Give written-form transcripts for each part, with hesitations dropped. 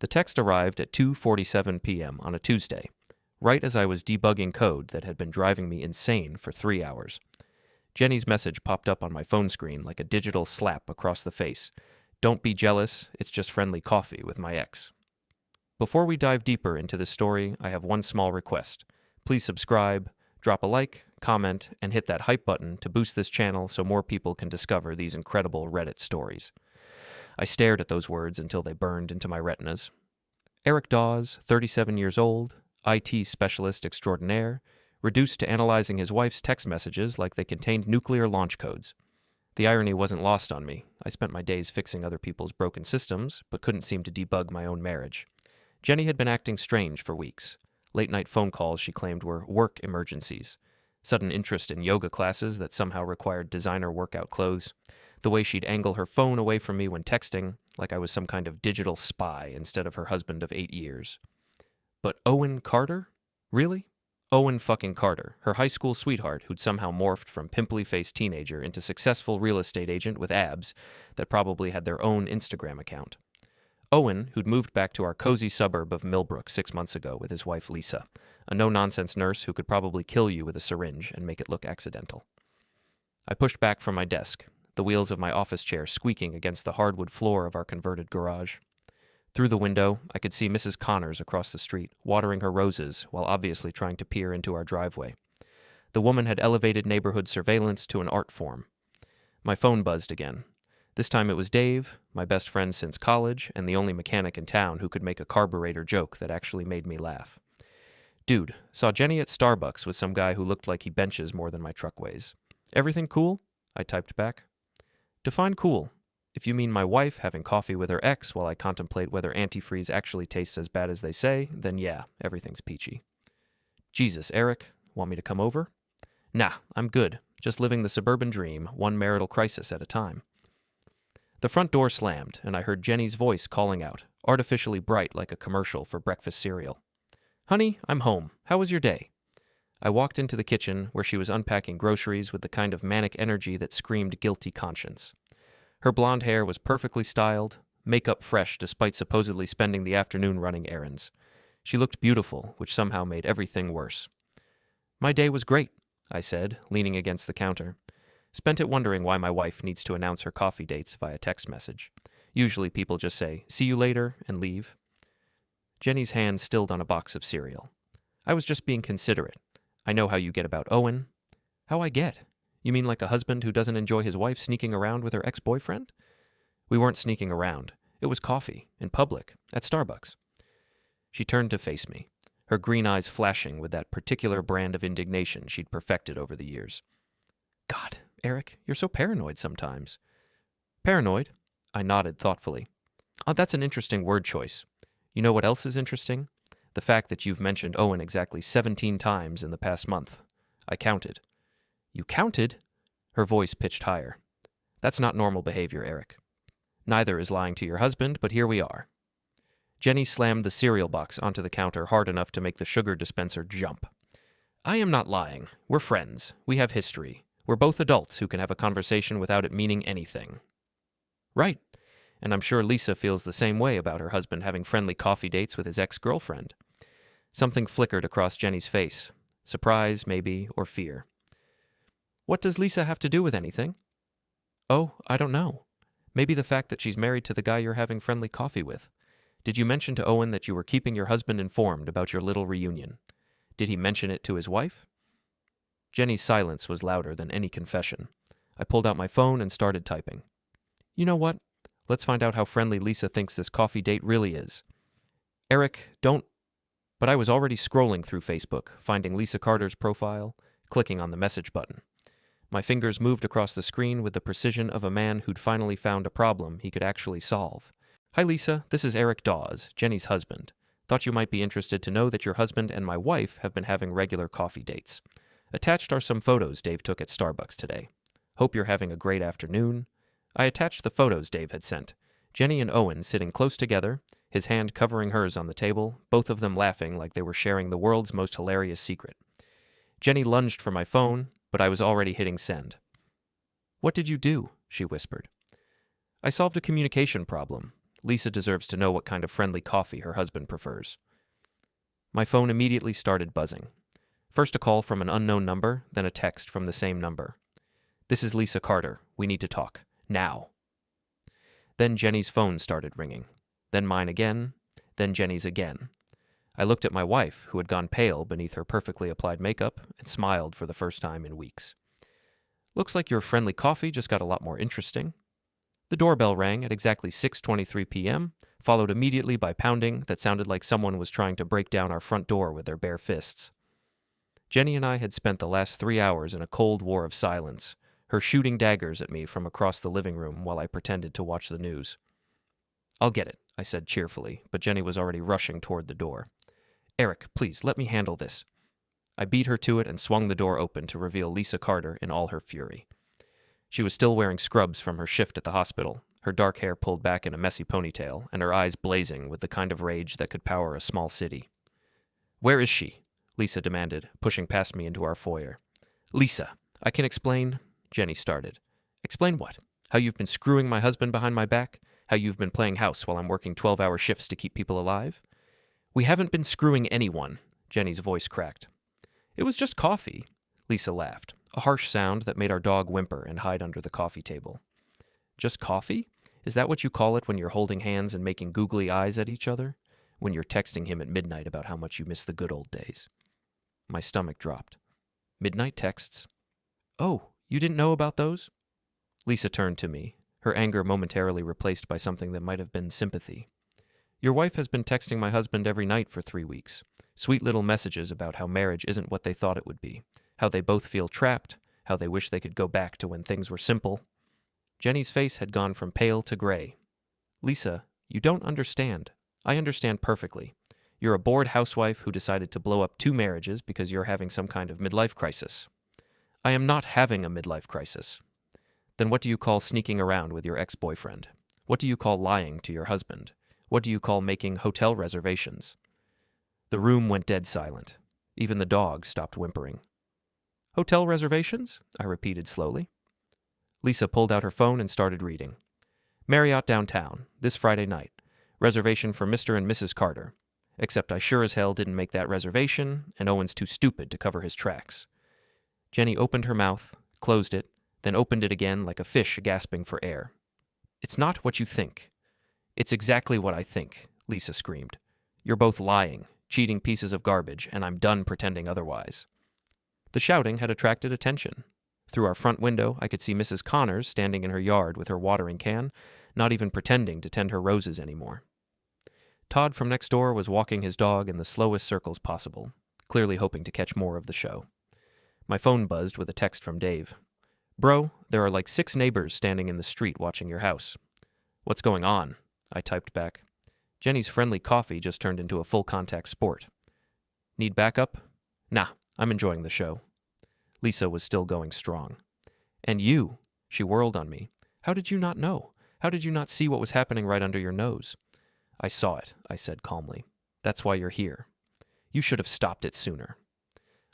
The text arrived at 2:47 p.m. on a Tuesday, right as I was debugging code that had been driving me insane for 3 hours. Jenny's message popped up on my phone screen like a digital slap across the face. Don't be jealous, it's just friendly coffee with my ex. Before we dive deeper into this story, I have one small request. Please subscribe, drop a like, comment, and hit that hype button to boost this channel so more people can discover these incredible Reddit stories. I stared at those words until they burned into my retinas. Eric Dawes, 37 years old, IT specialist extraordinaire, reduced to analyzing his wife's text messages like they contained nuclear launch codes. The irony wasn't lost on me. I spent my days fixing other people's broken systems, but couldn't seem to debug my own marriage. Jenny had been acting strange for weeks. Late-night phone calls she claimed were work emergencies. Sudden interest in yoga classes that somehow required designer workout clothes. The way she'd angle her phone away from me when texting, like I was some kind of digital spy instead of her husband of 8 years. But Owen Carter? Really? Owen fucking Carter, her high school sweetheart who'd somehow morphed from pimply-faced teenager into successful real estate agent with abs that probably had their own Instagram account. Owen, who'd moved back to our cozy suburb of Millbrook 6 months ago with his wife Lisa, a no-nonsense nurse who could probably kill you with a syringe and make it look accidental. I pushed back from my desk, the wheels of my office chair squeaking against the hardwood floor of our converted garage. Through the window, I could see Mrs. Connors across the street, watering her roses while obviously trying to peer into our driveway. The woman had elevated neighborhood surveillance to an art form. My phone buzzed again. This time it was Dave, my best friend since college, and the only mechanic in town who could make a carburetor joke that actually made me laugh. Dude, saw Jenny at Starbucks with some guy who looked like he benches more than my truck weighs. Everything cool? I typed back. Define cool. If you mean my wife having coffee with her ex while I contemplate whether antifreeze actually tastes as bad as they say, then yeah, everything's peachy. Jesus, Eric, want me to come over? Nah, I'm good. Just living the suburban dream, one marital crisis at a time. The front door slammed, and I heard Jenny's voice calling out, artificially bright like a commercial for breakfast cereal. Honey, I'm home. How was your day? I walked into the kitchen, where she was unpacking groceries with the kind of manic energy that screamed guilty conscience. Her blonde hair was perfectly styled, makeup fresh despite supposedly spending the afternoon running errands. She looked beautiful, which somehow made everything worse. My day was great, I said, leaning against the counter. Spent it wondering why my wife needs to announce her coffee dates via text message. Usually people just say, see you later, and leave. Jenny's hand stilled on a box of cereal. I was just being considerate. I know how you get about Owen. How I get? You mean like a husband who doesn't enjoy his wife sneaking around with her ex-boyfriend? We weren't sneaking around. It was coffee, in public, at Starbucks. She turned to face me, her green eyes flashing with that particular brand of indignation she'd perfected over the years. God, Eric, you're so paranoid sometimes. Paranoid? I nodded thoughtfully. Oh, that's an interesting word choice. You know what else is interesting? The fact that you've mentioned Owen exactly 17 times in the past month. I counted. You counted? Her voice pitched higher. That's not normal behavior, Eric. Neither is lying to your husband, but here we are. Jenny slammed the cereal box onto the counter hard enough to make the sugar dispenser jump. I am not lying. We're friends. We have history. We're both adults who can have a conversation without it meaning anything. Right. And I'm sure Lisa feels the same way about her husband having friendly coffee dates with his ex-girlfriend. Something flickered across Jenny's face. Surprise, maybe, or fear. What does Lisa have to do with anything? Oh, I don't know. Maybe the fact that she's married to the guy you're having friendly coffee with. Did you mention to Owen that you were keeping your husband informed about your little reunion? Did he mention it to his wife? Jenny's silence was louder than any confession. I pulled out my phone and started typing. You know what? Let's find out how friendly Lisa thinks this coffee date really is. Eric, don't... But I was already scrolling through Facebook, finding Lisa Carter's profile, clicking on the message button. My fingers moved across the screen with the precision of a man who'd finally found a problem he could actually solve. Hi Lisa, this is Eric Dawes, Jenny's husband. Thought you might be interested to know that your husband and my wife have been having regular coffee dates. Attached are some photos Dave took at Starbucks today. Hope you're having a great afternoon. I attached the photos Dave had sent. Jenny and Owen sitting close together, his hand covering hers on the table, both of them laughing like they were sharing the world's most hilarious secret. Jenny lunged for my phone, but I was already hitting send. What did you do? She whispered. I solved a communication problem. Lisa deserves to know what kind of friendly coffee her husband prefers. My phone immediately started buzzing. First a call from an unknown number, then a text from the same number. "This is Lisa Carter. We need to talk. Now." Then Jenny's phone started ringing. Then mine again. Then Jenny's again. I looked at my wife, who had gone pale beneath her perfectly applied makeup, and smiled for the first time in weeks. "Looks like your friendly coffee just got a lot more interesting." The doorbell rang at exactly 6:23 p.m., followed immediately by pounding that sounded like someone was trying to break down our front door with their bare fists. Jenny and I had spent the last 3 hours in a cold war of silence, her shooting daggers at me from across the living room while I pretended to watch the news. "I'll get it," I said cheerfully, but Jenny was already rushing toward the door. "Eric, please, let me handle this." I beat her to it and swung the door open to reveal Lisa Carter in all her fury. She was still wearing scrubs from her shift at the hospital, her dark hair pulled back in a messy ponytail, and her eyes blazing with the kind of rage that could power a small city. "Where is she?" Lisa demanded, pushing past me into our foyer. "Lisa, I can explain," Jenny started. "Explain what? How you've been screwing my husband behind my back? How you've been playing house while I'm working 12-hour shifts to keep people alive?" "We haven't been screwing anyone," Jenny's voice cracked. "It was just coffee," Lisa laughed, a harsh sound that made our dog whimper and hide under the coffee table. "Just coffee? Is that what you call it when you're holding hands and making googly eyes at each other? When you're texting him at midnight about how much you miss the good old days?" My stomach dropped. "Midnight texts? Oh, you didn't know about those?" Lisa turned to me, her anger momentarily replaced by something that might have been sympathy. "Your wife has been texting my husband every night for 3 weeks. Sweet little messages about how marriage isn't what they thought it would be, how they both feel trapped, how they wish they could go back to when things were simple." Jenny's face had gone from pale to gray. "Lisa, you don't understand. I understand perfectly. You're a bored housewife who decided to blow up 2 marriages because you're having some kind of midlife crisis." "I am not having a midlife crisis." "Then what do you call sneaking around with your ex-boyfriend? What do you call lying to your husband? What do you call making hotel reservations?" The room went dead silent. Even the dog stopped whimpering. "Hotel reservations?" I repeated slowly. Lisa pulled out her phone and started reading. "Marriott downtown, this Friday night. Reservation for Mr. and Mrs. Carter. Except I sure as hell didn't make that reservation, and Owen's too stupid to cover his tracks." Jenny opened her mouth, closed it, then opened it again like a fish gasping for air. "It's not what you think." "It's exactly what I think," Lisa screamed. "You're both lying, cheating pieces of garbage, and I'm done pretending otherwise." The shouting had attracted attention. Through our front window, I could see Mrs. Connors standing in her yard with her watering can, not even pretending to tend her roses anymore. Todd from next door was walking his dog in the slowest circles possible, clearly hoping to catch more of the show. My phone buzzed with a text from Dave. "Bro, there are like 6 neighbors standing in the street watching your house." "What's going on?" I typed back. Jenny's friendly coffee just turned into a full-contact sport. "Need backup?" "Nah, I'm enjoying the show." Lisa was still going strong. "And you," she whirled on me. "How did you not know? How did you not see what was happening right under your nose?" "I saw it," I said calmly. "That's why you're here. You should have stopped it sooner."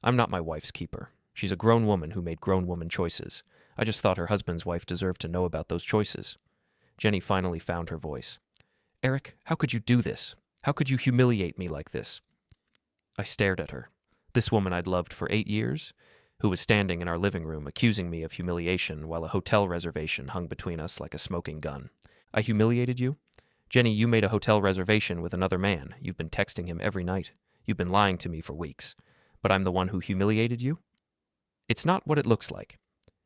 "I'm not my wife's keeper. She's a grown woman who made grown woman choices. I just thought her husband's wife deserved to know about those choices." Jenny finally found her voice. "Eric, how could you do this? How could you humiliate me like this?" I stared at her. This woman I'd loved for 8 years, who was standing in our living room accusing me of humiliation while a hotel reservation hung between us like a smoking gun. "I humiliated you? Jenny, you made a hotel reservation with another man. You've been texting him every night. You've been lying to me for weeks. But I'm the one who humiliated you?" "It's not what it looks like."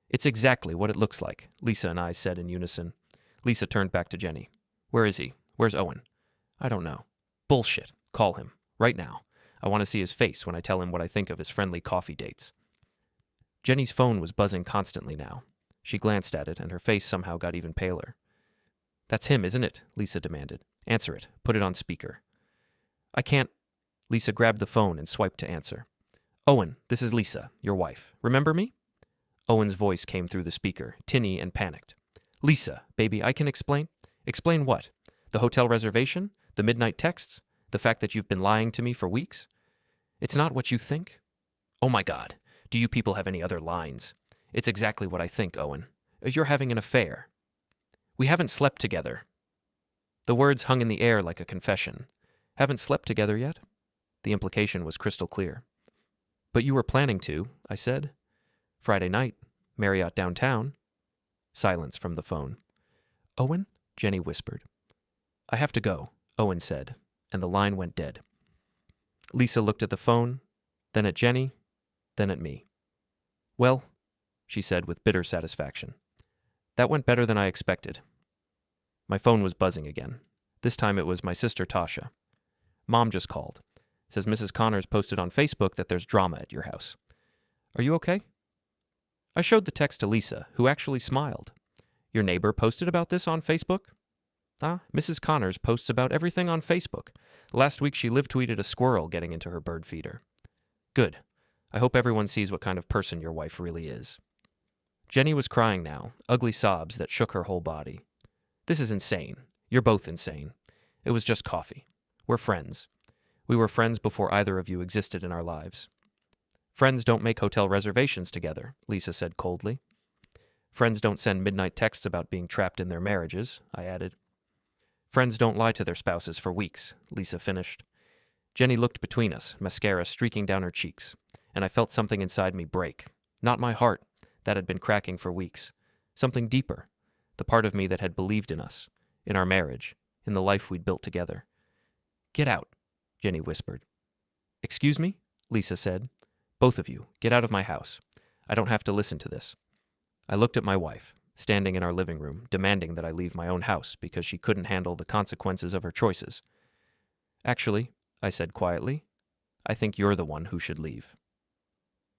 "It's exactly what it looks like," Lisa and I said in unison. Lisa turned back to Jenny. "Where is he? Where's Owen?" "I don't know." "Bullshit. Call him. Right now. I want to see his face when I tell him what I think of his friendly coffee dates." Jenny's phone was buzzing constantly now. She glanced at it, and her face somehow got even paler. "That's him, isn't it?" Lisa demanded. "Answer it. Put it on speaker." "I can't." Lisa grabbed the phone and swiped to answer. "Owen, this is Lisa, your wife. Remember me?" Owen's voice came through the speaker, tinny and panicked. "Lisa, baby, I can explain." "Explain what? The hotel reservation? The midnight texts? The fact that you've been lying to me for weeks?" "It's not what you think." "Oh my God. Do you people have any other lines?" "It's exactly what I think, Owen. You're having an affair." "We haven't slept together." The words hung in the air like a confession. Haven't slept together yet? The implication was crystal clear. But you were planning to, I said. Friday night, Marriott downtown. Silence from the phone. Owen? Jenny whispered. I have to go, Owen said, and the line went dead. Lisa looked at the phone, then at Jenny, then at me. Well, she said with bitter satisfaction. That went better than I expected. My phone was buzzing again. This time it was my sister Tasha. Mom just called. Says Mrs. Connors posted on Facebook that there's drama at your house. Are you okay? I showed the text to Lisa, who actually smiled. Your neighbor posted about this on Facebook? Mrs. Connors posts about everything on Facebook. Last week she live tweeted a squirrel getting into her bird feeder. Good. I hope everyone sees what kind of person your wife really is. Jenny was crying now, ugly sobs that shook her whole body. This is insane. You're both insane. It was just coffee. We're friends. We were friends before either of you existed in our lives. Friends don't make hotel reservations together, Lisa said coldly. Friends don't send midnight texts about being trapped in their marriages, I added. Friends don't lie to their spouses for weeks, Lisa finished. Jenny looked between us, mascara streaking down her cheeks, and I felt something inside me break. Not my heart, that had been cracking for weeks. Something deeper, the part of me that had believed in us, in our marriage, in the life we'd built together. Get out, Jenny whispered. Excuse me? Lisa said. Both of you, get out of my house. I don't have to listen to this. I looked at my wife, standing in our living room, demanding that I leave my own house because she couldn't handle the consequences of her choices. Actually, I said quietly, I think you're the one who should leave.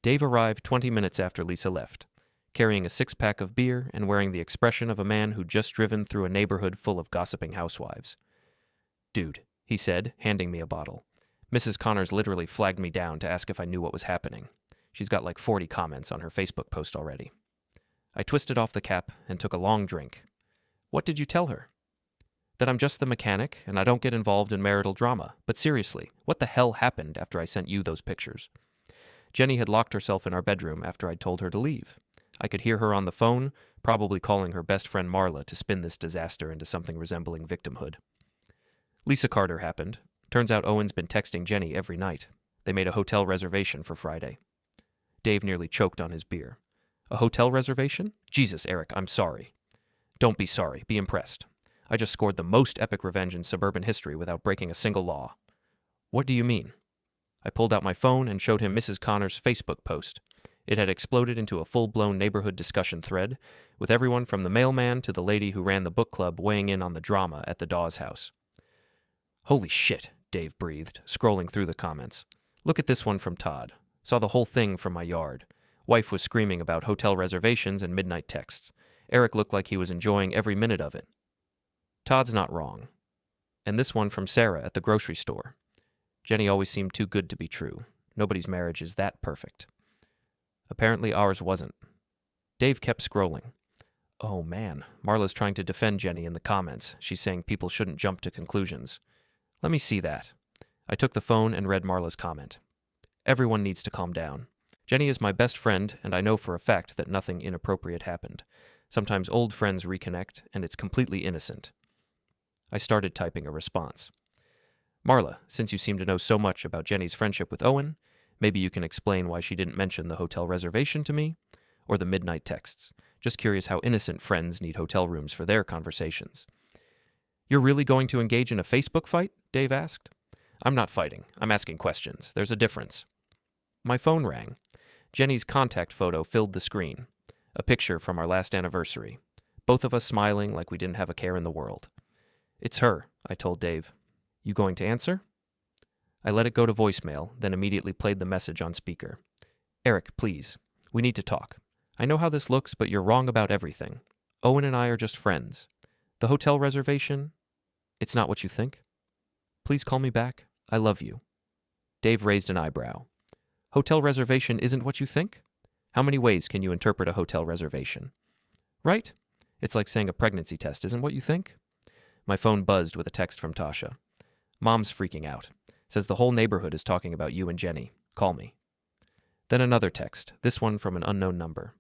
Dave arrived 20 minutes after Lisa left, carrying a six-pack of beer and wearing the expression of a man who'd just driven through a neighborhood full of gossiping housewives. Dude, he said, handing me a bottle. Mrs. Connors literally flagged me down to ask if I knew what was happening. She's got like 40 comments on her Facebook post already. I twisted off the cap and took a long drink. What did you tell her? That I'm just the mechanic and I don't get involved in marital drama. But seriously, what the hell happened after I sent you those pictures? Jenny had locked herself in our bedroom after I'd told her to leave. I could hear her on the phone, probably calling her best friend Marla to spin this disaster into something resembling victimhood. Lisa Carter happened. Turns out Owen's been texting Jenny every night. They made a hotel reservation for Friday. Dave nearly choked on his beer. A hotel reservation? Jesus, Eric, I'm sorry. Don't be sorry. Be impressed. I just scored the most epic revenge in suburban history without breaking a single law. What do you mean? I pulled out my phone and showed him Mrs. Connors' Facebook post. It had exploded into a full-blown neighborhood discussion thread, with everyone from the mailman to the lady who ran the book club weighing in on the drama at the Dawes house. Holy shit, Dave breathed, scrolling through the comments. Look at this one from Todd. Saw the whole thing from my yard. Wife was screaming about hotel reservations and midnight texts. Eric looked like he was enjoying every minute of it. Todd's not wrong. And this one from Sarah at the grocery store. Jenny always seemed too good to be true. Nobody's marriage is that perfect. Apparently ours wasn't. Dave kept scrolling. Oh man, Marla's trying to defend Jenny in the comments. She's saying people shouldn't jump to conclusions. Let me see that. I took the phone and read Marla's comment. Everyone needs to calm down. Jenny is my best friend, and I know for a fact that nothing inappropriate happened. Sometimes old friends reconnect, and it's completely innocent. I started typing a response. Marla, since you seem to know so much about Jenny's friendship with Owen, maybe you can explain why she didn't mention the hotel reservation to me, or the midnight texts. Just curious how innocent friends need hotel rooms for their conversations. You're really going to engage in a Facebook fight? Dave asked. I'm not fighting. I'm asking questions. There's a difference. My phone rang. Jenny's contact photo filled the screen. A picture from our last anniversary. Both of us smiling like we didn't have a care in the world. It's her, I told Dave. You going to answer? I let it go to voicemail, then immediately played the message on speaker. Eric, please. We need to talk. I know how this looks, but you're wrong about everything. Owen and I are just friends. The hotel reservation, it's not what you think. Please call me back. I love you. Dave raised an eyebrow. Hotel reservation isn't what you think? How many ways can you interpret a hotel reservation? Right? It's like saying a pregnancy test isn't what you think? My phone buzzed with a text from Tasha. Mom's freaking out. Says the whole neighborhood is talking about you and Jenny. Call me. Then another text, this one from an unknown number.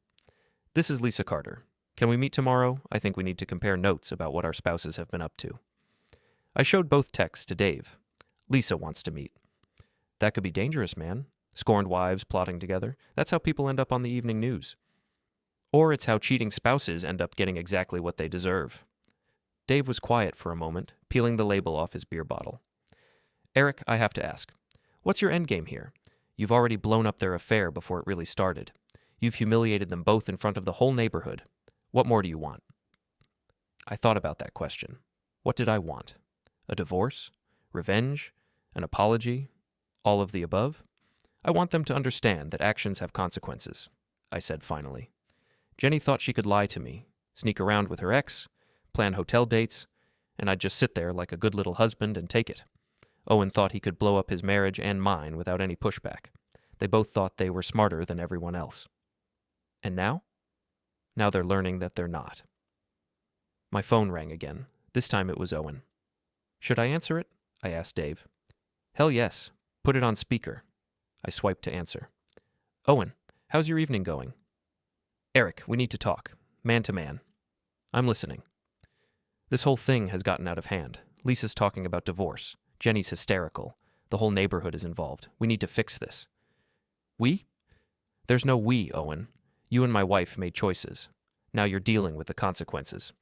This is Lisa Carter. Can we meet tomorrow? I think we need to compare notes about what our spouses have been up to. I showed both texts to Dave. Lisa wants to meet. That could be dangerous, man. Scorned wives plotting together. That's how people end up on the evening news. Or it's how cheating spouses end up getting exactly what they deserve. Dave was quiet for a moment, peeling the label off his beer bottle. Eric, I have to ask, what's your endgame here? You've already blown up their affair before it really started. You've humiliated them both in front of the whole neighborhood. What more do you want? I thought about that question. What did I want? A divorce? Revenge? An apology? All of the above? I want them to understand that actions have consequences, I said finally. Jenny thought she could lie to me, sneak around with her ex, plan hotel dates, and I'd just sit there like a good little husband and take it. Owen thought he could blow up his marriage and mine without any pushback. They both thought they were smarter than everyone else. And now? Now they're learning that they're not. My phone rang again. This time it was Owen. Should I answer it? I asked Dave. Hell yes. Put it on speaker. I swiped to answer. Owen, how's your evening going? Eric, we need to talk. Man to man. I'm listening. This whole thing has gotten out of hand. Lisa's talking about divorce. Jenny's hysterical. The whole neighborhood is involved. We need to fix this. We? There's no we, Owen. You and my wife made choices. Now you're dealing with the consequences.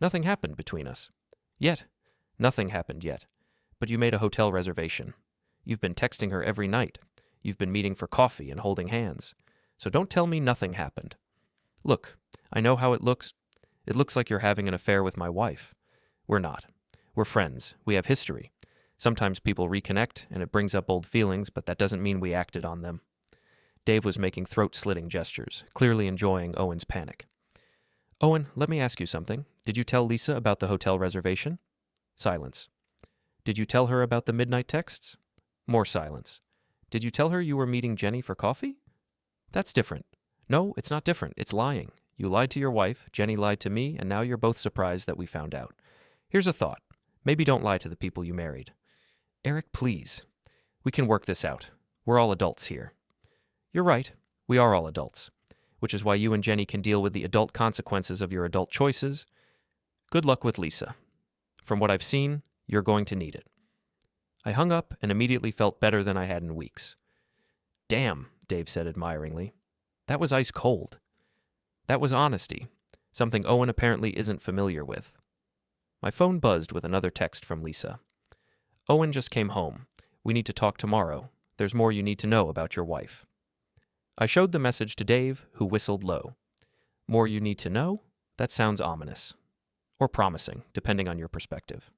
Nothing happened between us. Yet. Nothing happened yet. But you made a hotel reservation. You've been texting her every night. You've been meeting for coffee and holding hands. So don't tell me nothing happened. Look, I know how it looks. It looks like you're having an affair with my wife. We're not. We're friends. We have history. Sometimes people reconnect, and it brings up old feelings, but that doesn't mean we acted on them. Dave was making throat-slitting gestures, clearly enjoying Owen's panic. Owen, let me ask you something. Did you tell Lisa about the hotel reservation? Silence. Did you tell her about the midnight texts? More silence. Did you tell her you were meeting Jenny for coffee? That's different. No, it's not different. It's lying. You lied to your wife, Jenny lied to me, and now you're both surprised that we found out. Here's a thought. Maybe don't lie to the people you married. Eric, please. We can work this out. We're all adults here. You're right. We are all adults. Which is why you and Jenny can deal with the adult consequences of your adult choices. Good luck with Lisa. From what I've seen, you're going to need it. I hung up and immediately felt better than I had in weeks. Damn, Dave said admiringly. That was ice cold. That was honesty, something Owen apparently isn't familiar with. My phone buzzed with another text from Lisa. Owen just came home. We need to talk tomorrow. There's more you need to know about your wife. I showed the message to Dave, who whistled low. More you need to know? That sounds ominous. Or promising, depending on your perspective.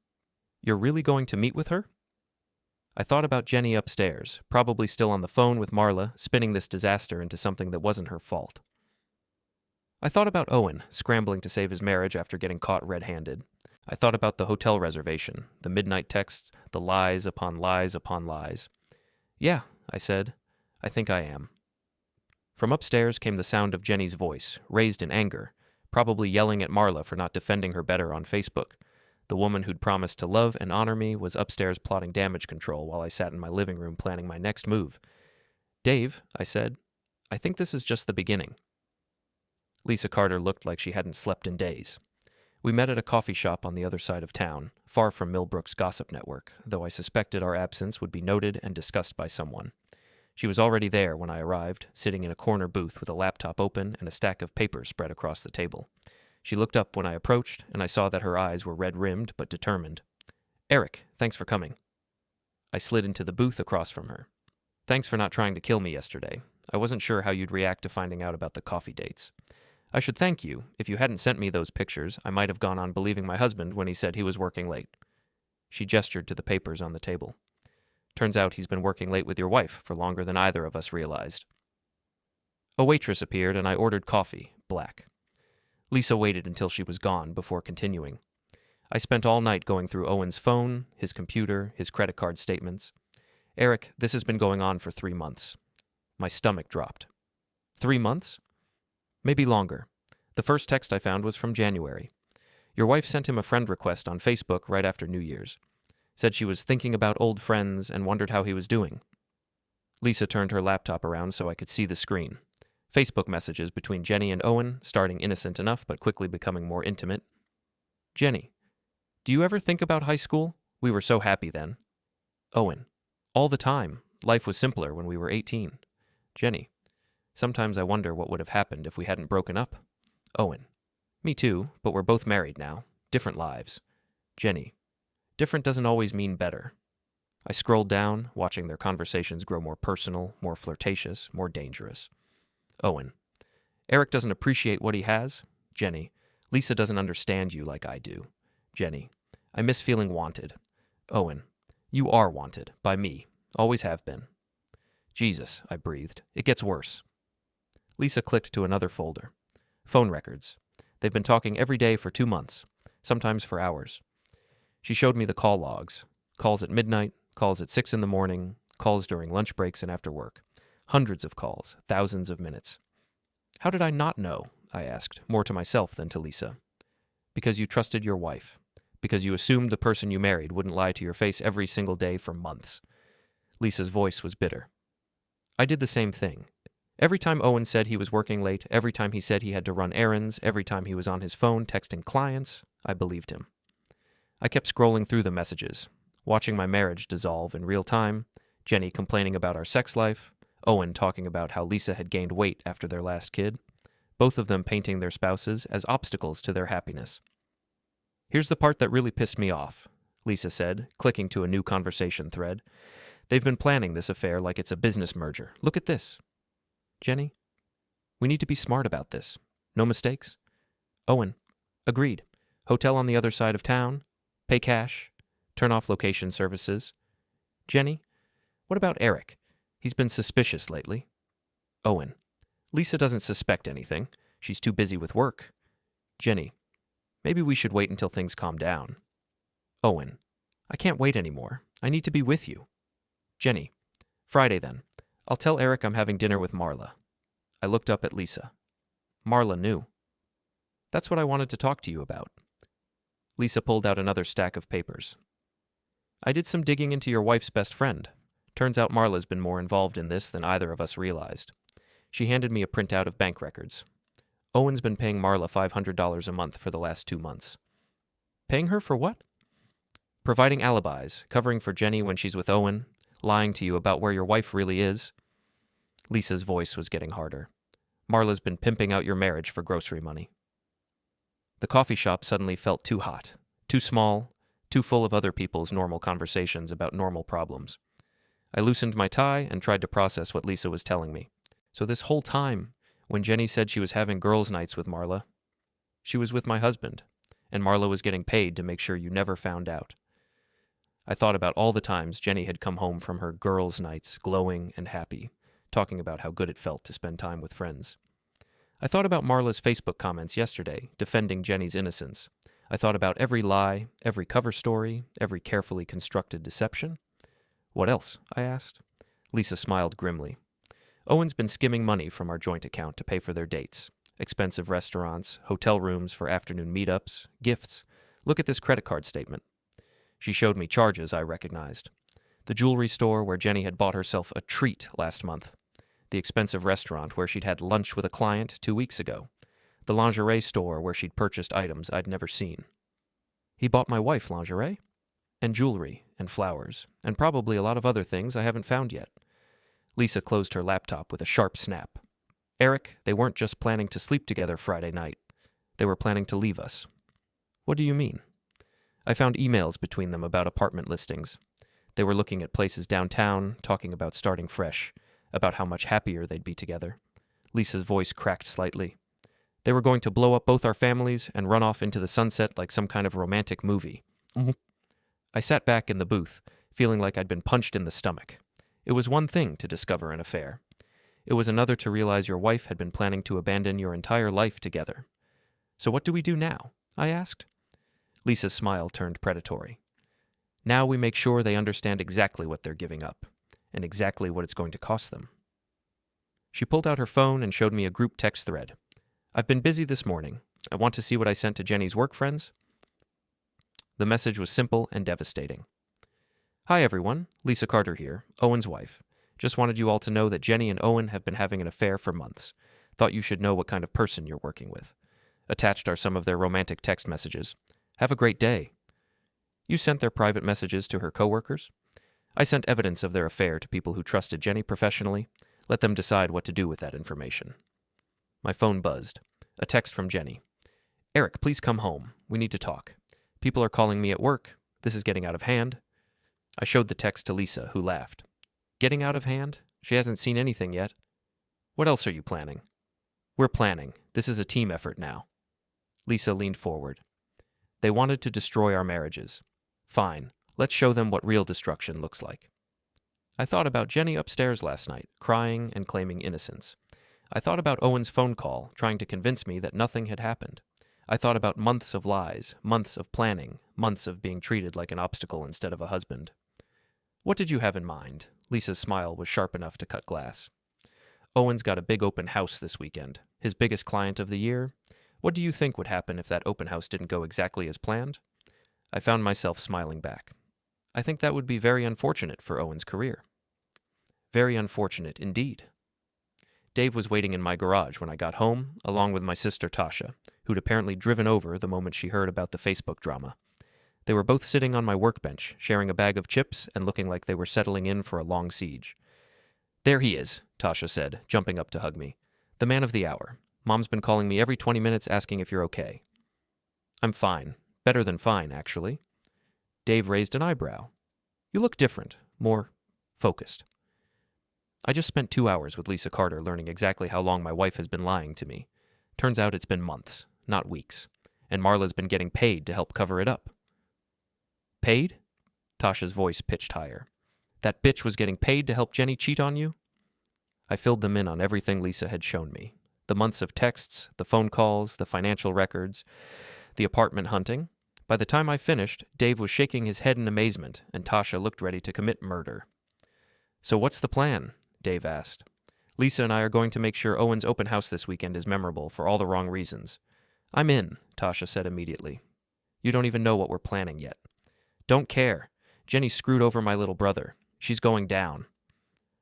You're really going to meet with her? I thought about Jenny upstairs, probably still on the phone with Marla, spinning this disaster into something that wasn't her fault. I thought about Owen, scrambling to save his marriage after getting caught red-handed. I thought about the hotel reservation, the midnight texts, the lies upon lies upon lies. Yeah, I said. I think I am. From upstairs came the sound of Jenny's voice, raised in anger, probably yelling at Marla for not defending her better on Facebook. The woman who'd promised to love and honor me was upstairs plotting damage control while I sat in my living room planning my next move. Dave, I said, I think this is just the beginning. Lisa Carter looked like she hadn't slept in days. We met at a coffee shop on the other side of town, far from Millbrook's gossip network, though I suspected our absence would be noted and discussed by someone. She was already there when I arrived, sitting in a corner booth with a laptop open and a stack of papers spread across the table. She looked up when I approached, and I saw that her eyes were red-rimmed but determined. Eric, thanks for coming. I slid into the booth across from her. Thanks for not trying to kill me yesterday. I wasn't sure how you'd react to finding out about the coffee dates. I should thank you. If you hadn't sent me those pictures, I might have gone on believing my husband when he said he was working late. She gestured to the papers on the table. Turns out he's been working late with your wife for longer than either of us realized. A waitress appeared and I ordered coffee, black. Lisa waited until she was gone before continuing. I spent all night going through Owen's phone, his computer, his credit card statements. Eric, this has been going on for 3 months. My stomach dropped. 3 months? Maybe longer. The first text I found was from January. Your wife sent him a friend request on Facebook right after New Year's. Said she was thinking about old friends and wondered how he was doing. Lisa turned her laptop around so I could see the screen. Facebook messages between Jenny and Owen, starting innocent enough but quickly becoming more intimate. Jenny, Do you ever think about high school? We were so happy then. Owen. All the time. Life was simpler when we were 18. Jenny. Sometimes I wonder what would have happened if we hadn't broken up. Owen. Me too, but we're both married now. Different lives. Jenny. Different doesn't always mean better. I scrolled down, watching their conversations grow more personal, more flirtatious, more dangerous. Owen. Eric doesn't appreciate what he has. Jenny. Lisa doesn't understand you like I do. Jenny. I miss feeling wanted. Owen. You are wanted. By me. Always have been. Jesus, I breathed. It gets worse. Lisa clicked to another folder. Phone records. They've been talking every day for 2 months, sometimes for hours. She showed me the call logs. Calls at midnight, calls at 6 in the morning, calls during lunch breaks and after work. Hundreds of calls, thousands of minutes. How did I not know? I asked, more to myself than to Lisa. Because you trusted your wife. Because you assumed the person you married wouldn't lie to your face every single day for months. Lisa's voice was bitter. I did the same thing. Every time Owen said he was working late, every time he said he had to run errands, every time he was on his phone texting clients, I believed him. I kept scrolling through the messages, watching my marriage dissolve in real time, Jenny complaining about our sex life, Owen talking about how Lisa had gained weight after their last kid, both of them painting their spouses as obstacles to their happiness. Here's the part that really pissed me off, Lisa said, clicking to a new conversation thread. They've been planning this affair like it's a business merger. Look at this. Jenny, we need to be smart about this. No mistakes? Owen, agreed. Hotel on the other side of town, pay cash, turn off location services. Jenny, what about Eric? He's been suspicious lately. Owen, Lisa doesn't suspect anything. She's too busy with work. Jenny, maybe we should wait until things calm down. Owen, I can't wait anymore. I need to be with you. Jenny, Friday then. I'll tell Eric I'm having dinner with Marla. I looked up at Lisa. Marla knew. That's what I wanted to talk to you about. Lisa pulled out another stack of papers. I did some digging into your wife's best friend. Turns out Marla's been more involved in this than either of us realized. She handed me a printout of bank records. Owen's been paying Marla $500 a month for the last 2 months. Paying her for what? Providing alibis, covering for Jenny when she's with Owen, lying to you about where your wife really is. Lisa's voice was getting harder. Marla's been pimping out your marriage for grocery money. The coffee shop suddenly felt too hot, too small, too full of other people's normal conversations about normal problems. I loosened my tie and tried to process what Lisa was telling me. So this whole time, when Jenny said she was having girls' nights with Marla, she was with my husband, and Marla was getting paid to make sure you never found out. I thought about all the times Jenny had come home from her girls' nights glowing and happy, talking about how good it felt to spend time with friends. I thought about Marla's Facebook comments yesterday, defending Jenny's innocence. I thought about every lie, every cover story, every carefully constructed deception. What else? I asked. Lisa smiled grimly. Owen's been skimming money from our joint account to pay for their dates. Expensive restaurants, hotel rooms for afternoon meetups, gifts. Look at this credit card statement. She showed me charges I recognized. The jewelry store where Jenny had bought herself a treat last month. The expensive restaurant where she'd had lunch with a client 2 weeks ago. The lingerie store where she'd purchased items I'd never seen. He bought my wife lingerie? And jewelry, and flowers, and probably a lot of other things I haven't found yet. Lisa closed her laptop with a sharp snap. Eric, they weren't just planning to sleep together Friday night. They were planning to leave us. What do you mean? I found emails between them about apartment listings. They were looking at places downtown, talking about starting fresh, about how much happier they'd be together. Lisa's voice cracked slightly. They were going to blow up both our families and run off into the sunset like some kind of romantic movie. I sat back in the booth, feeling like I'd been punched in the stomach. It was one thing to discover an affair. It was another to realize your wife had been planning to abandon your entire life together. So what do we do now? I asked. Lisa's smile turned predatory. Now we make sure they understand exactly what they're giving up, and exactly what it's going to cost them. She pulled out her phone and showed me a group text thread. I've been busy this morning. I want to see what I sent to Jenny's work friends. The message was simple and devastating. Hi everyone, Lisa Carter here, Owen's wife. Just wanted you all to know that Jenny and Owen have been having an affair for months. Thought you should know what kind of person you're working with. Attached are some of their romantic text messages. Have a great day. You sent their private messages to her coworkers? I sent evidence of their affair to people who trusted Jenny professionally. Let them decide what to do with that information. My phone buzzed. A text from Jenny. Eric, please come home. We need to talk. People are calling me at work. This is getting out of hand. I showed the text to Lisa, who laughed. Getting out of hand? She hasn't seen anything yet. What else are you planning? We're planning. This is a team effort now. Lisa leaned forward. They wanted to destroy our marriages. Fine. Let's show them what real destruction looks like. I thought about Jenny upstairs last night, crying and claiming innocence. I thought about Owen's phone call, trying to convince me that nothing had happened. I thought about months of lies, months of planning, months of being treated like an obstacle instead of a husband. What did you have in mind? Lisa's smile was sharp enough to cut glass. Owen's got a big open house this weekend. His biggest client of the year. What do you think would happen if that open house didn't go exactly as planned? I found myself smiling back. I think that would be very unfortunate for Owen's career. Very unfortunate indeed. Dave was waiting in my garage when I got home, along with my sister Tasha, who'd apparently driven over the moment she heard about the Facebook drama. They were both sitting on my workbench, sharing a bag of chips and looking like they were settling in for a long siege. There he is, Tasha said, jumping up to hug me. The man of the hour. Mom's been calling me every 20 minutes asking if you're okay. I'm fine. Better than fine, actually. Dave raised an eyebrow. You look different, more focused. I just spent 2 hours with Lisa Carter learning exactly how long my wife has been lying to me. Turns out it's been months, not weeks, and Marla's been getting paid to help cover it up. Paid? Tasha's voice pitched higher. That bitch was getting paid to help Jenny cheat on you? I filled them in on everything Lisa had shown me. The months of texts, the phone calls, the financial records, the apartment hunting. By the time I finished, Dave was shaking his head in amazement, and Tasha looked ready to commit murder. So what's the plan? Dave asked. Lisa and I are going to make sure Owen's open house this weekend is memorable for all the wrong reasons. I'm in, Tasha said immediately. You don't even know what we're planning yet. Don't care. Jenny screwed over my little brother. She's going down.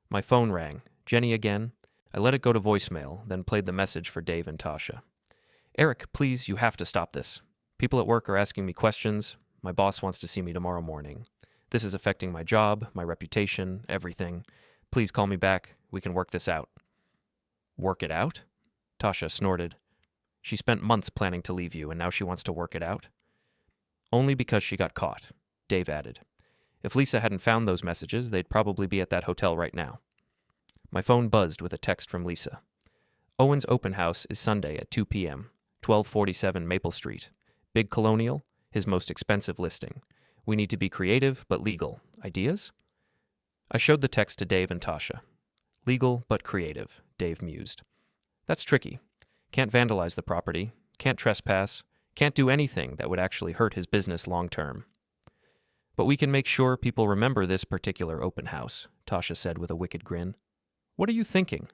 My phone rang. Jenny again. I let it go to voicemail, then played the message for Dave and Tasha. Eric, please, you have to stop this. People at work are asking me questions. My boss wants to see me tomorrow morning. This is affecting my job, my reputation, everything. Please call me back. We can work this out. Work it out? Tasha snorted. She spent months planning to leave you, and now she wants to work it out? Only because she got caught, Dave added. If Lisa hadn't found those messages, they'd probably be at that hotel right now. My phone buzzed with a text from Lisa. Owen's open house is Sunday at 2 p.m., 1247 Maple Street. Big Colonial, his most expensive listing. We need to be creative but legal. Ideas? I showed the text to Dave and Tasha. Legal but creative, Dave mused. That's tricky. Can't vandalize the property, can't trespass, can't do anything that would actually hurt his business long term. But we can make sure people remember this particular open house, Tasha said with a wicked grin. What are you thinking?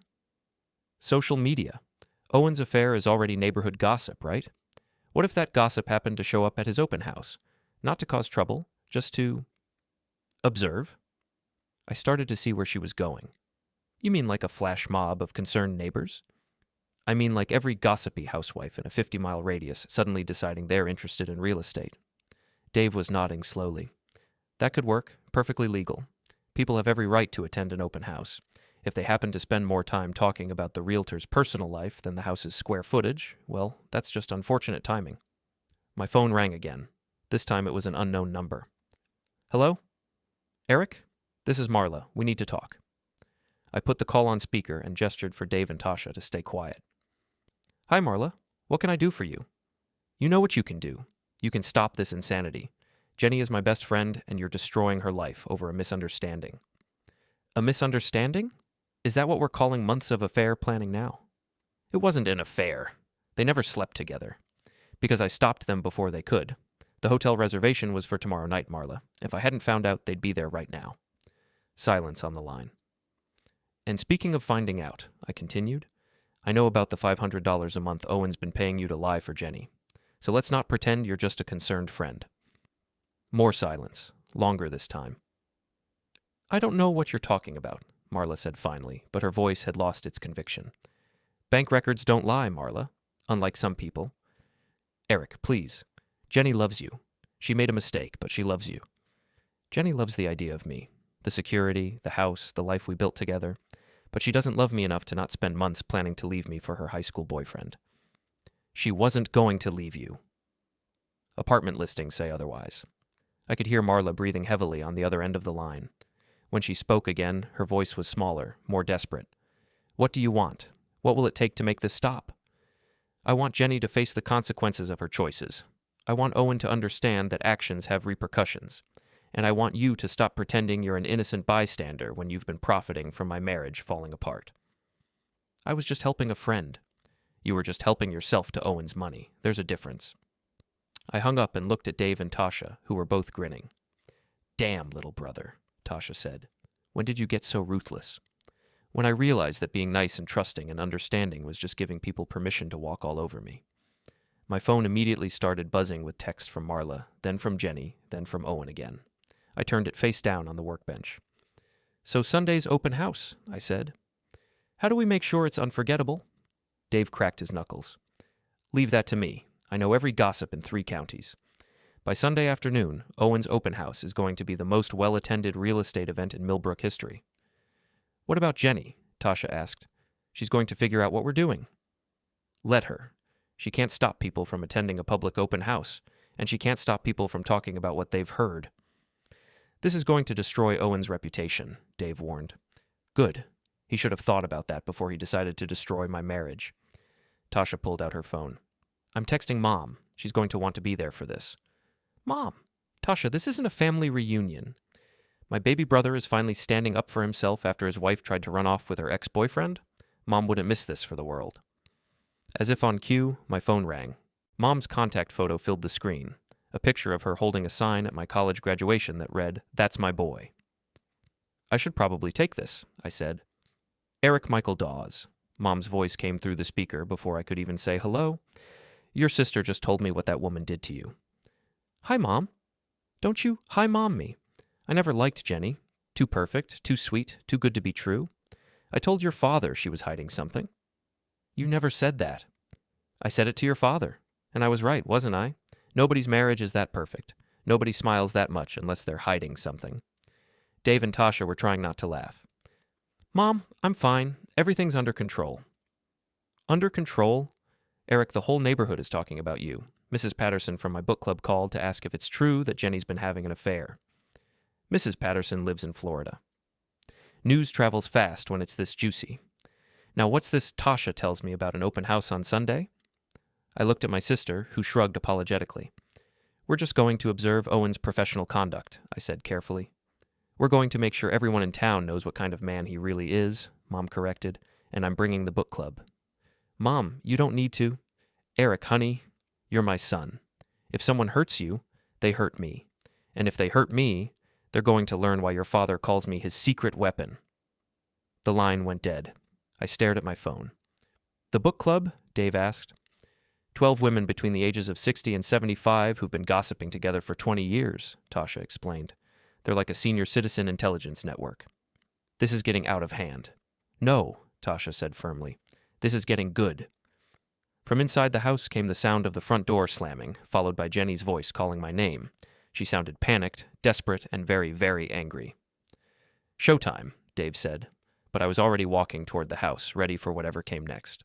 Social media. Owen's affair is already neighborhood gossip, right? What if that gossip happened to show up at his open house? Not to cause trouble, just to observe? I started to see where she was going. You mean like a flash mob of concerned neighbors? I mean like every gossipy housewife in a 50-mile radius suddenly deciding they're interested in real estate. Dave was nodding slowly. That could work, perfectly legal. People have every right to attend an open house. If they happen to spend more time talking about the realtor's personal life than the house's square footage, well, that's just unfortunate timing. My phone rang again. This time it was an unknown number. Hello? Eric? This is Marla. We need to talk. I put the call on speaker and gestured for Dave and Tasha to stay quiet. Hi, Marla. What can I do for you? You know what you can do. You can stop this insanity. Jenny is my best friend, and you're destroying her life over a misunderstanding. A misunderstanding? Is that what we're calling months of affair planning now? It wasn't an affair. They never slept together. Because I stopped them before they could. The hotel reservation was for tomorrow night, Marla. If I hadn't found out, they'd be there right now. Silence on the line. And speaking of finding out, I continued, I know about the $500 a month Owen's been paying you to lie for Jenny. So let's not pretend you're just a concerned friend. More silence, longer this time. I don't know what you're talking about, Marla said finally, but her voice had lost its conviction. Bank records don't lie, Marla, unlike some people. Eric, please. Jenny loves you. She made a mistake, but she loves you. Jenny loves the idea of me, the security, the house, the life we built together, but she doesn't love me enough to not spend months planning to leave me for her high school boyfriend. She wasn't going to leave you. Apartment listings say otherwise. I could hear Marla breathing heavily on the other end of the line. When she spoke again, her voice was smaller, more desperate. What do you want? What will it take to make this stop? I want Jenny to face the consequences of her choices. I want Owen to understand that actions have repercussions. And I want you to stop pretending you're an innocent bystander when you've been profiting from my marriage falling apart. I was just helping a friend. You were just helping yourself to Owen's money. There's a difference. I hung up and looked at Dave and Tasha, who were both grinning. Damn, little brother, Tasha said. When did you get so ruthless? When I realized that being nice and trusting and understanding was just giving people permission to walk all over me. My phone immediately started buzzing with text from Marla, then from Jenny, then from Owen again. I turned it face down on the workbench. So Sunday's open house, I said. How do we make sure it's unforgettable? Dave cracked his knuckles. Leave that to me. I know every gossip in 3 counties. By Sunday afternoon, Owen's open house is going to be the most well-attended real estate event in Millbrook history. What about Jenny? Tasha asked. She's going to figure out what we're doing. Let her. She can't stop people from attending a public open house, and she can't stop people from talking about what they've heard. This is going to destroy Owen's reputation, Dave warned. Good. He should have thought about that before he decided to destroy my marriage. Tasha pulled out her phone. I'm texting Mom. She's going to want to be there for this. Mom, Tasha, this isn't a family reunion. My baby brother is finally standing up for himself after his wife tried to run off with her ex-boyfriend. Mom wouldn't miss this for the world. As if on cue, my phone rang. Mom's contact photo filled the screen, a picture of her holding a sign at my college graduation that read, "That's my boy." I should probably take this, I said. Eric Michael Dawes. Mom's voice came through the speaker before I could even say hello. Your sister just told me what that woman did to you. Hi, Mom. Don't you hi Mom me. I never liked Jenny. Too perfect, too sweet, too good to be true. I told your father she was hiding something. You never said that. I said it to your father, and I was right, wasn't I? Nobody's marriage is that perfect. Nobody smiles that much unless they're hiding something. Dave and Tasha were trying not to laugh. Mom, I'm fine. Everything's under control. Under control? Eric, the whole neighborhood is talking about you. Mrs. Patterson from my book club called to ask if it's true that Jenny's been having an affair. Mrs. Patterson lives in Florida. News travels fast when it's this juicy. Now what's this Tasha tells me about an open house on Sunday? I looked at my sister, who shrugged apologetically. We're just going to observe Owen's professional conduct, I said carefully. We're going to make sure everyone in town knows what kind of man he really is, Mom corrected, and I'm bringing the book club. Mom, you don't need to. Eric, honey, you're my son. If someone hurts you, they hurt me. And if they hurt me, they're going to learn why your father calls me his secret weapon. The line went dead. I stared at my phone. The book club? Dave asked. 12 women between the ages of 60 and 75 who've been gossiping together for 20 years, Tasha explained. They're like a senior citizen intelligence network. This is getting out of hand. No, Tasha said firmly. This is getting good. From inside the house came the sound of the front door slamming, followed by Jenny's voice calling my name. She sounded panicked, desperate, and very, very angry. Showtime, Dave said, but I was already walking toward the house, ready for whatever came next.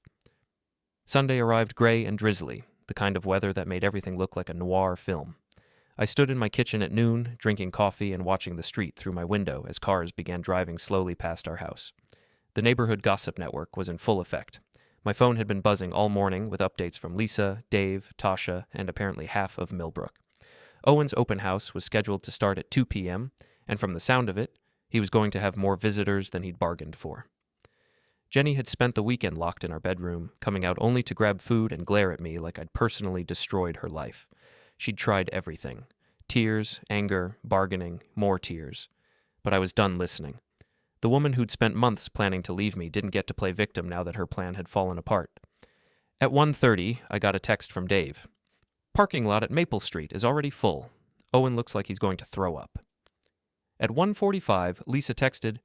Sunday arrived gray and drizzly, the kind of weather that made everything look like a noir film. I stood in my kitchen at noon, drinking coffee and watching the street through my window as cars began driving slowly past our house. The neighborhood gossip network was in full effect. My phone had been buzzing all morning with updates from Lisa, Dave, Tasha, and apparently half of Millbrook. Owen's open house was scheduled to start at 2 p.m., and from the sound of it, he was going to have more visitors than he'd bargained for. Jenny had spent the weekend locked in our bedroom, coming out only to grab food and glare at me like I'd personally destroyed her life. She'd tried everything. Tears, anger, bargaining, more tears. But I was done listening. The woman who'd spent months planning to leave me didn't get to play victim now that her plan had fallen apart. At 1:30, I got a text from Dave. Parking lot at Maple Street is already full. Owen looks like he's going to throw up. At 1:45, Lisa texted,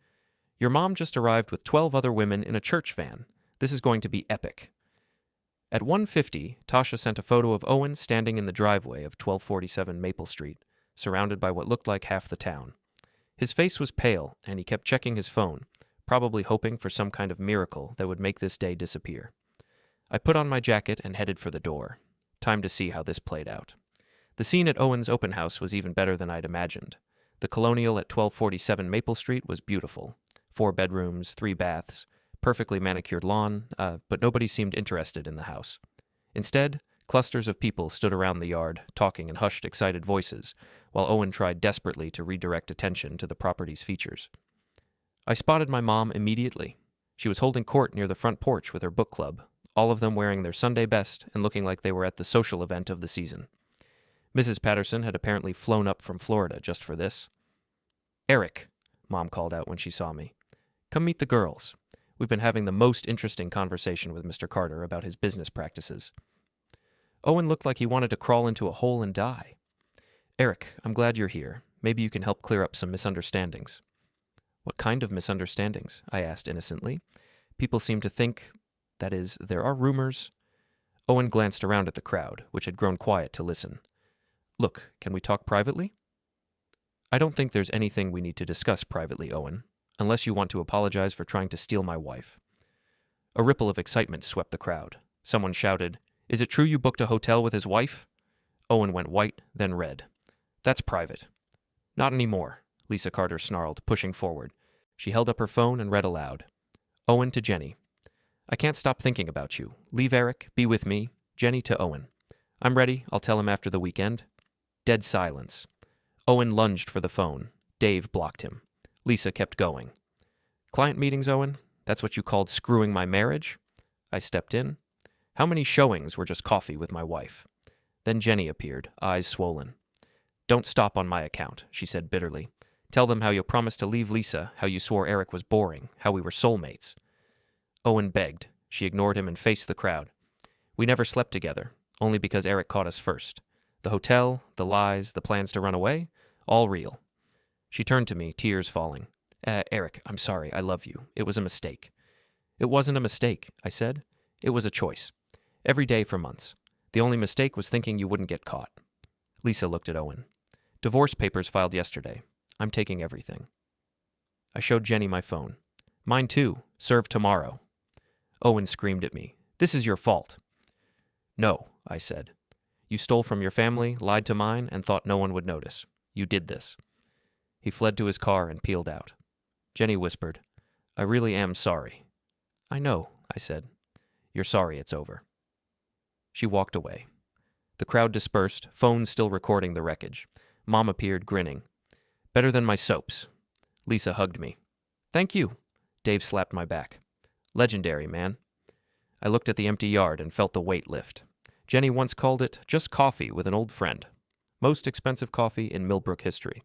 Your mom just arrived with 12 other women in a church van. This is going to be epic. At 1:50, Tasha sent a photo of Owen standing in the driveway of 1247 Maple Street, surrounded by what looked like half the town. His face was pale, and he kept checking his phone, probably hoping for some kind of miracle that would make this day disappear. I put on my jacket and headed for the door. Time to see how this played out. The scene at Owen's open house was even better than I'd imagined. The colonial at 1247 Maple Street was beautiful. 4 bedrooms, 3 baths, perfectly manicured lawn, but nobody seemed interested in the house. Instead, clusters of people stood around the yard, talking in hushed, excited voices, while Owen tried desperately to redirect attention to the property's features. I spotted my mom immediately. She was holding court near the front porch with her book club, all of them wearing their Sunday best and looking like they were at the social event of the season. Mrs. Patterson had apparently flown up from Florida just for this. "Eric," Mom called out when she saw me. "Come meet the girls. We've been having the most interesting conversation with Mr. Carter about his business practices." Owen looked like he wanted to crawl into a hole and die. "Eric, I'm glad you're here. Maybe you can help clear up some misunderstandings." "What kind of misunderstandings?" I asked innocently. "People seem to think, that is, there are rumors." Owen glanced around at the crowd, which had grown quiet to listen. "Look, can we talk privately?" "I don't think there's anything we need to discuss privately, Owen, unless you want to apologize for trying to steal my wife." A ripple of excitement swept the crowd. Someone shouted, "Is it true you booked a hotel with his wife?" Owen went white, then red. "That's private." "Not anymore," Lisa Carter snarled, pushing forward. She held up her phone and read aloud. "Owen to Jenny. I can't stop thinking about you. Leave Eric, be with me. Jenny to Owen. I'm ready, I'll tell him after the weekend." Dead silence. Owen lunged for the phone. Dave blocked him. Lisa kept going. "Client meetings, Owen? That's what you called screwing my marriage?" I stepped in. "How many showings were just coffee with my wife?" Then Jenny appeared, eyes swollen. "Don't stop on my account," she said bitterly. "Tell them how you promised to leave Lisa, how you swore Eric was boring, how we were soulmates." Owen begged. She ignored him and faced the crowd. "We never slept together, only because Eric caught us first. The hotel, the lies, the plans to run away, all real." She turned to me, tears falling. Eric, I'm sorry, I love you. It was a mistake." "It wasn't a mistake," I said. "It was a choice. Every day for months. The only mistake was thinking you wouldn't get caught." Lisa looked at Owen. "Divorce papers filed yesterday. I'm taking everything." I showed Jenny my phone. "Mine too. Serve tomorrow." Owen screamed at me. "This is your fault." "No," I said. "You stole from your family, lied to mine, and thought no one would notice. You did this." He fled to his car and peeled out. Jenny whispered, "I really am sorry." "I know," I said. "You're sorry it's over." She walked away. The crowd dispersed, phones still recording the wreckage. Mom appeared, grinning. "Better than my soaps." Lisa hugged me. "Thank you." Dave slapped my back. "Legendary, man." I looked at the empty yard and felt the weight lift. Jenny once called it just coffee with an old friend. Most expensive coffee in Millbrook history.